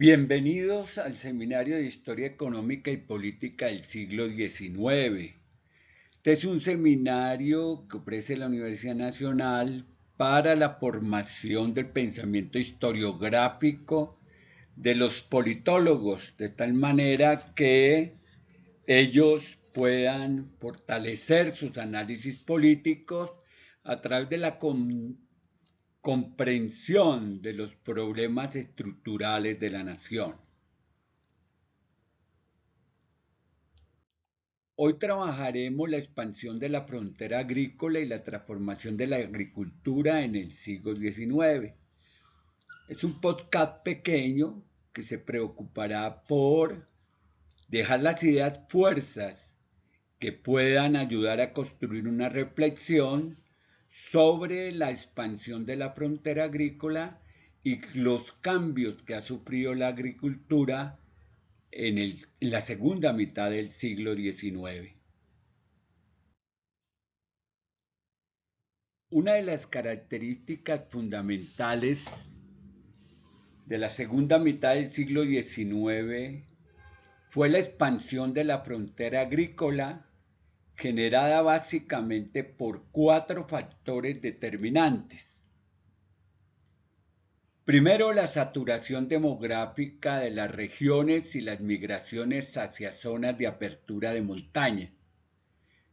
Bienvenidos al Seminario de Historia Económica y Política del siglo XIX. Este es un seminario que ofrece la Universidad Nacional para la formación del pensamiento historiográfico de los politólogos, de tal manera que ellos puedan fortalecer sus análisis políticos a través de la comprensión de los problemas estructurales de la nación. Hoy trabajaremos la expansión de la frontera agrícola y la transformación de la agricultura en el siglo XIX. Es un podcast pequeño que se preocupará por dejar las ideas fuerzas que puedan ayudar a construir una reflexión sobre la expansión de la frontera agrícola y los cambios que ha sufrido la agricultura en la segunda mitad del siglo XIX. Una de las características fundamentales de la segunda mitad del siglo XIX fue la expansión de la frontera agrícola, generada básicamente por cuatro factores determinantes. Primero, la saturación demográfica de las regiones y las migraciones hacia zonas de apertura de montaña.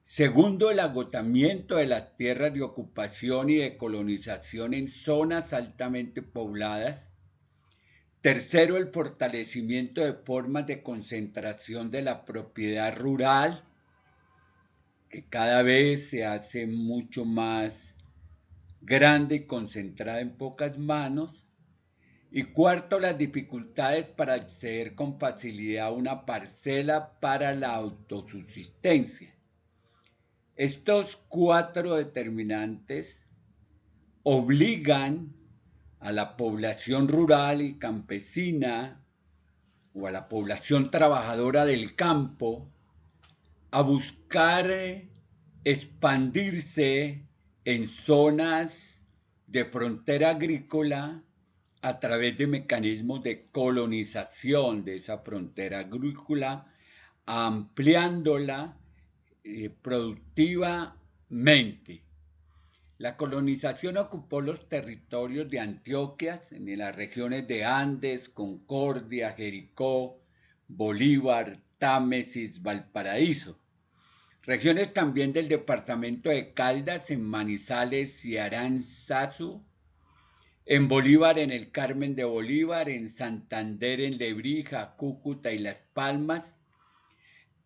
Segundo, el agotamiento de las tierras de ocupación y de colonización en zonas altamente pobladas. Tercero, el fortalecimiento de formas de concentración de la propiedad rural, que cada vez se hace mucho más grande y concentrada en pocas manos. Y cuarto, las dificultades para acceder con facilidad a una parcela para la autosubsistencia. Estos cuatro determinantes obligan a la población rural y campesina o a la población trabajadora del campo a buscar expandirse en zonas de frontera agrícola a través de mecanismos de colonización de esa frontera agrícola, ampliándola productivamente. La colonización ocupó los territorios de Antioquia, en las regiones de Andes, Concordia, Jericó, Bolívar, Támesis, Valparaíso. Regiones también del departamento de Caldas, en Manizales y Aranzazu, en Bolívar, en el Carmen de Bolívar, en Santander, en Lebrija, Cúcuta y Las Palmas,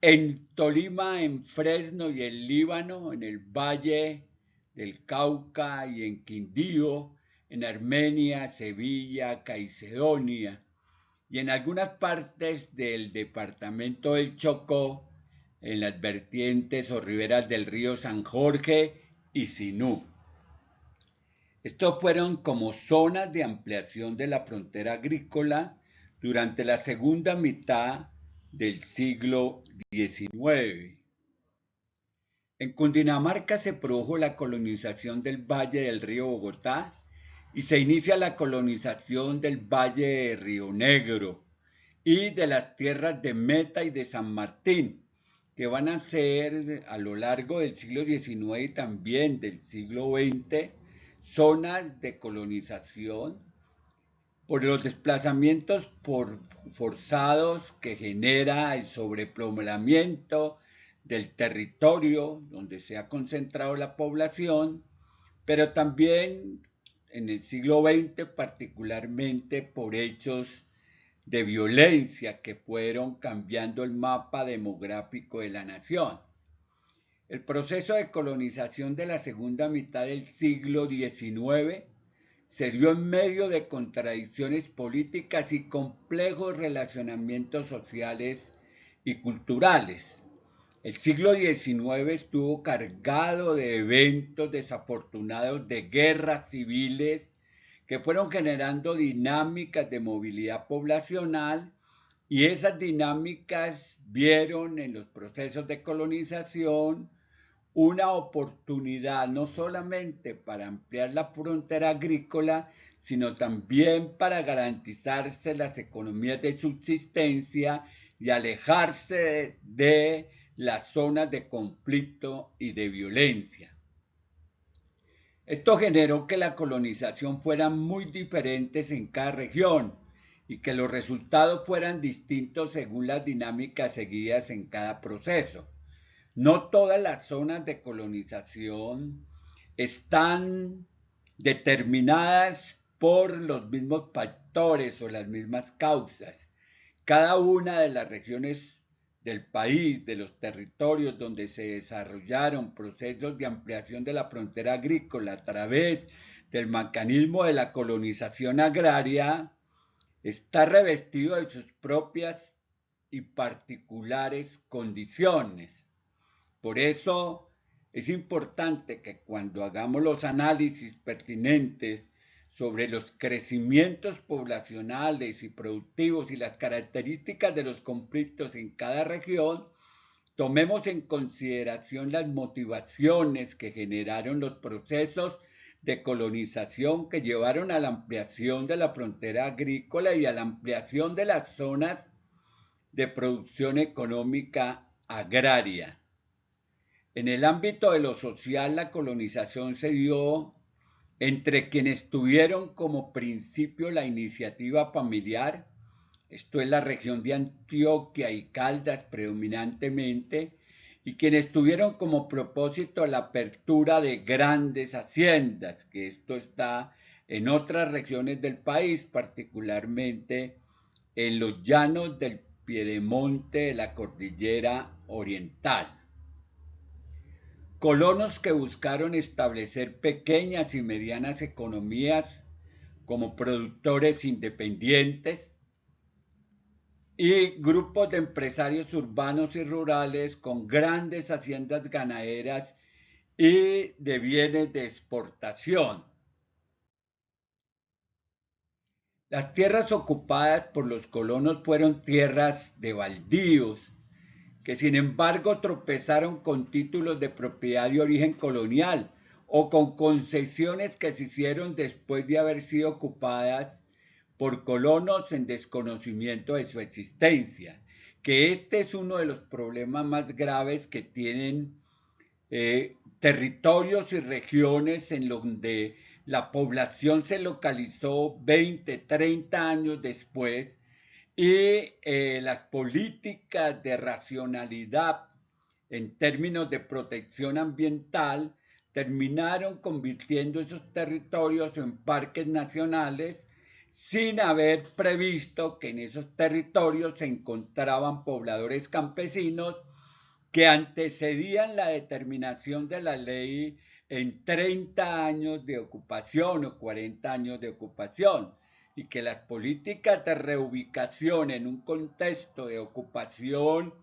en Tolima, en Fresno y el Líbano, en el Valle del Cauca y en Quindío, en Armenia, Sevilla, Caicedonia y en algunas partes del departamento del Chocó, en las vertientes o riberas del río San Jorge y Sinú. Estos fueron como zonas de ampliación de la frontera agrícola durante la segunda mitad del siglo XIX. En Cundinamarca se produjo la colonización del Valle del Río Bogotá y se inicia la colonización del Valle de Río Negro y de las tierras de Meta y de San Martín, que van a ser a lo largo del siglo XIX y también del siglo XX zonas de colonización por los desplazamientos forzados que genera el sobrepoblamiento del territorio donde se ha concentrado la población, pero también en el siglo XX particularmente por hechos de violencia que fueron cambiando el mapa demográfico de la nación. El proceso de colonización de la segunda mitad del siglo XIX se dio en medio de contradicciones políticas y complejos relacionamientos sociales y culturales. El siglo XIX estuvo cargado de eventos desafortunados de guerras civiles que fueron generando dinámicas de movilidad poblacional y esas dinámicas vieron en los procesos de colonización una oportunidad no solamente para ampliar la frontera agrícola, sino también para garantizarse las economías de subsistencia y alejarse de las zonas de conflicto y de violencia. Esto generó que la colonización fuera muy diferentes en cada región y que los resultados fueran distintos según las dinámicas seguidas en cada proceso. No todas las zonas de colonización están determinadas por los mismos factores o las mismas causas. Cada una de las regiones del país, de los territorios donde se desarrollaron procesos de ampliación de la frontera agrícola a través del mecanismo de la colonización agraria, está revestido de sus propias y particulares condiciones. Por eso es importante que cuando hagamos los análisis pertinentes sobre los crecimientos poblacionales y productivos y las características de los conflictos en cada región, tomemos en consideración las motivaciones que generaron los procesos de colonización que llevaron a la ampliación de la frontera agrícola y a la ampliación de las zonas de producción económica agraria. En el ámbito de lo social, la colonización se dio entre quienes tuvieron como principio la iniciativa familiar, esto es la región de Antioquia y Caldas predominantemente, y quienes tuvieron como propósito la apertura de grandes haciendas, que esto está en otras regiones del país, particularmente en los llanos del piedemonte de la cordillera oriental. Colonos que buscaron establecer pequeñas y medianas economías como productores independientes y grupos de empresarios urbanos y rurales con grandes haciendas ganaderas y de bienes de exportación. Las tierras ocupadas por los colonos fueron tierras de baldíos, que sin embargo tropezaron con títulos de propiedad de origen colonial o con concesiones que se hicieron después de haber sido ocupadas por colonos en desconocimiento de su existencia, que este es uno de los problemas más graves que tienen territorios y regiones en donde la población se localizó 20, 30 años después y las políticas de racionalidad en términos de protección ambiental terminaron convirtiendo esos territorios en parques nacionales sin haber previsto que en esos territorios se encontraban pobladores campesinos que antecedían la determinación de la ley en 30 años de ocupación o 40 años de ocupación, y que las políticas de reubicación en un contexto de ocupación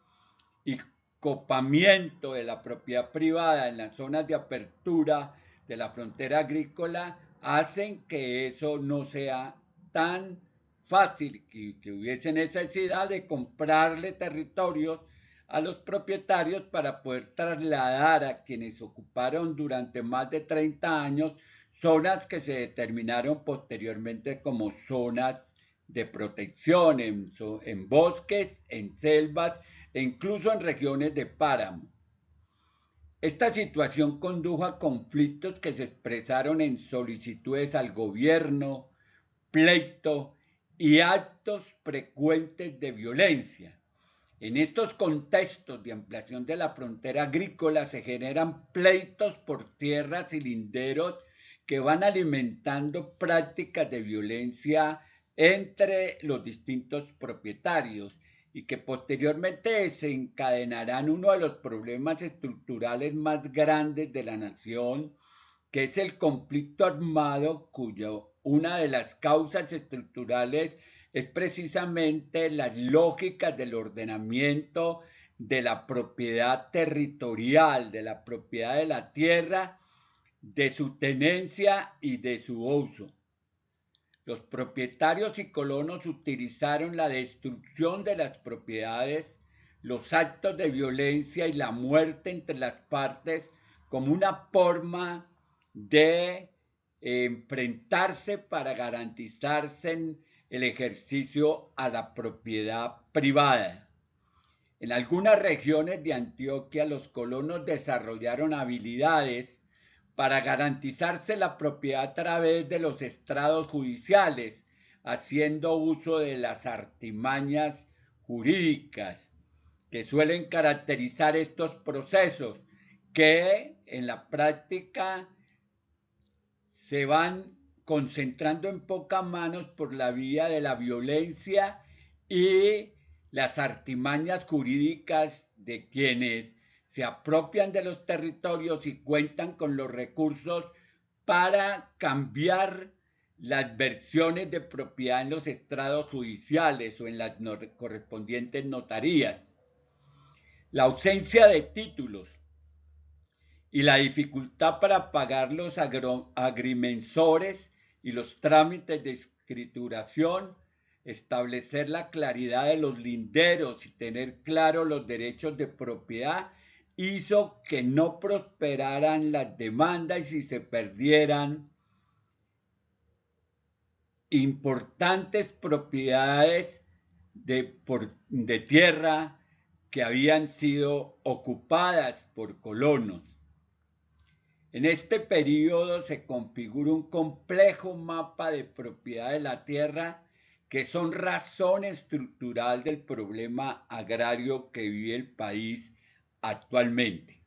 y copamiento de la propiedad privada en las zonas de apertura de la frontera agrícola hacen que eso no sea tan fácil, que hubiese necesidad de comprarle territorios a los propietarios para poder trasladar a quienes ocuparon durante más de 30 años zonas que se determinaron posteriormente como zonas de protección en bosques, en selvas e incluso en regiones de páramo. Esta situación condujo a conflictos que se expresaron en solicitudes al gobierno, pleito y actos frecuentes de violencia. En estos contextos de ampliación de la frontera agrícola se generan pleitos por tierras y linderos que van alimentando prácticas de violencia entre los distintos propietarios y que posteriormente desencadenarán uno de los problemas estructurales más grandes de la nación, que es el conflicto armado, cuyo una de las causas estructurales es precisamente las lógicas del ordenamiento de la propiedad territorial, de la propiedad de la tierra, de su tenencia y de su uso. Los propietarios y colonos utilizaron la destrucción de las propiedades, los actos de violencia y la muerte entre las partes como una forma de enfrentarse para garantizarse el ejercicio a la propiedad privada. En algunas regiones de Antioquia los colonos desarrollaron habilidades para garantizarse la propiedad a través de los estrados judiciales, haciendo uso de las artimañas jurídicas que suelen caracterizar estos procesos, que en la práctica se van concentrando en pocas manos por la vía de la violencia y las artimañas jurídicas de quienes se apropian de los territorios y cuentan con los recursos para cambiar las versiones de propiedad en los estrados judiciales o en las correspondientes notarías. La ausencia de títulos y la dificultad para pagar los agrimensores y los trámites de escrituración, establecer la claridad de los linderos y tener claro los derechos de propiedad hizo que no prosperaran las demandas y se perdieran importantes propiedades de tierra que habían sido ocupadas por colonos. En este periodo se configura un complejo mapa de propiedad de la tierra que son razón estructural del problema agrario que vive el país actualmente.